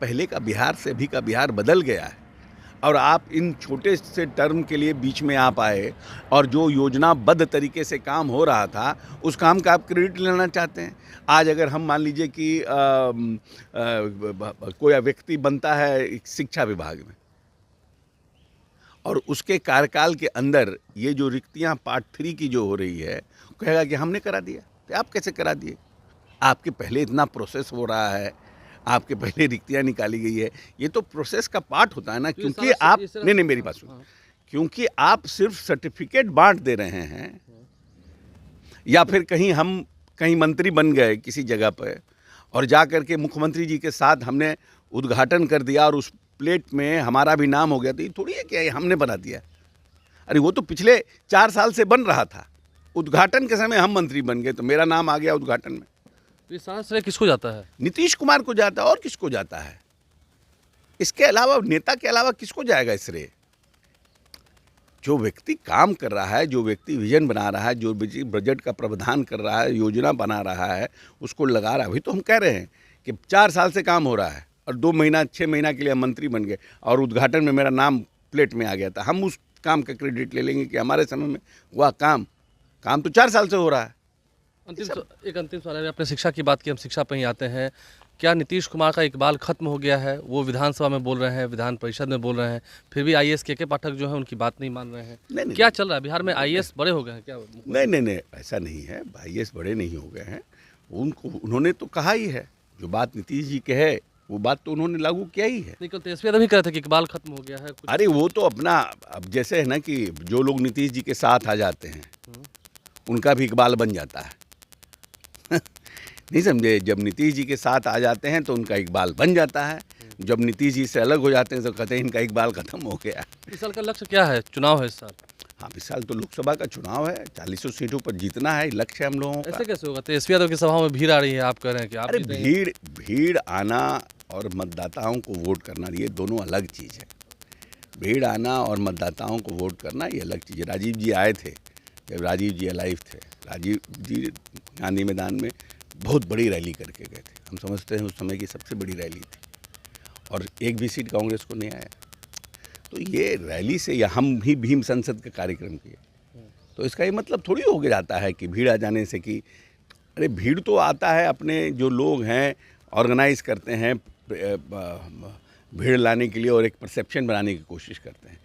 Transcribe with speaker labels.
Speaker 1: पहले का बिहार से अभी का बिहार बदल गया है और आप इन छोटे से टर्म के लिए बीच में आप आए और जो योजनाबद्ध तरीके से काम हो रहा था उस काम का आप क्रेडिट लेना चाहते हैं। आज अगर हम मान लीजिए कि कोई व्यक्ति बनता है शिक्षा विभाग में और उसके कार्यकाल के अंदर ये जो रिक्तियां पार्ट 3 की जो हो रही है कहेगा कि हमने करा दिया। तो आप कैसे करा दिए? आपके पहले इतना प्रोसेस हो रहा है, आपके पहले रिक्तियाँ निकाली गई है। ये तो प्रोसेस का पार्ट होता है ना, क्योंकि आप नहीं मेरी बात सुनो, क्योंकि आप सिर्फ सर्टिफिकेट बांट दे रहे हैं या फिर कहीं मंत्री बन गए किसी जगह पर और जा कर के मुख्यमंत्री जी के साथ हमने उद्घाटन कर दिया और उस प्लेट में हमारा भी नाम हो गया, तो ये थोड़ी है कि हमने बना दिया। अरे वो तो पिछले 4 साल से बन रहा था, उद्घाटन के समय हम मंत्री बन गए तो मेरा नाम आ गया उद्घाटन में।
Speaker 2: ये सारा श्रेय किसको जाता है?
Speaker 1: नीतीश कुमार को जाता है और किसको जाता है? इसके अलावा नेता के अलावा किसको जाएगा श्रेय? जो व्यक्ति काम कर रहा है, जो व्यक्ति विजन बना रहा है, जो बजट का प्रावधान कर रहा है, योजना बना रहा है, उसको लगा रहा है। अभी तो हम कह रहे हैं कि 4 साल से काम हो रहा है और 2 महीना 6 महीना के लिए हम मंत्री बन गए और उद्घाटन में मेरा नाम प्लेट में आ गया था। हम उस काम का क्रेडिट ले लेंगे कि हमारे समय में हुआ काम तो 4 साल से हो रहा है।
Speaker 2: एक अंतिम सवाल है, आपने शिक्षा की बात की, हम शिक्षा पर ही आते हैं। क्या नीतीश कुमार का इकबाल खत्म हो गया है? वो विधानसभा में बोल रहे हैं, विधान परिषद में बोल रहे हैं, फिर भी आईएएस के पाठक जो है उनकी बात नहीं मान रहे हैं।
Speaker 1: नहीं,
Speaker 2: क्या चल रहा है बिहार में? आईएएस बड़े हो गए हैं क्या?
Speaker 1: नहीं, ऐसा नहीं है। आईएएस बड़े नहीं हो गए हैं। उन्होंने तो कहा ही है, जो बात नीतीश जी के है वो बात तो उन्होंने लागू किया ही है।
Speaker 2: नहीं, कल तेजस्वी यादव भी कह रहे थे कि इकबाल खत्म हो गया है।
Speaker 1: अरे वो तो अपना, अब जैसे है ना कि जो लोग नीतीश जी के साथ आ जाते हैं उनका भी इकबाल बन जाता है। नहीं समझे? जब नीतीश जी के साथ आ जाते हैं तो उनका इकबाल बन जाता है, जब नीतीश जी से अलग हो जाते हैं तो कहते हैं इनका इकबाल खत्म हो गया।
Speaker 2: इस साल का लक्ष्य क्या है? चुनाव है इस साल।
Speaker 1: हाँ, इस साल तो लोकसभा का चुनाव है, 40 सीटों पर जीतना है, लक्ष्य है हम लोगों का।
Speaker 2: ऐसे कैसे होगा? तेजस्वी यादव की सभाओं में भीड़ आ रही है, आप कह रहे हैं कि आप
Speaker 1: अरे भीड़ आना और मतदाताओं को वोट करना ये दोनों अलग चीज़ है। भीड़ आना और मतदाताओं को वोट करना ये अलग चीज़ है। राजीव जी आए थे, जब राजीव जी अलाइव थे, राजीव जी गांधी मैदान में बहुत बड़ी रैली करके गए थे। हम समझते हैं उस समय की सबसे बड़ी रैली थी और एक भी सीट कांग्रेस को नहीं आया। तो ये रैली से या हम भी भीम संसद का कार्यक्रम किए, तो इसका ये मतलब थोड़ी हो गया जाता है कि भीड़ आ जाने से कि अरे भीड़ तो आता है, अपने जो लोग हैं ऑर्गेनाइज करते हैं, भीड़ लाने के लिए और एक परसेप्शन बनाने की कोशिश करते हैं।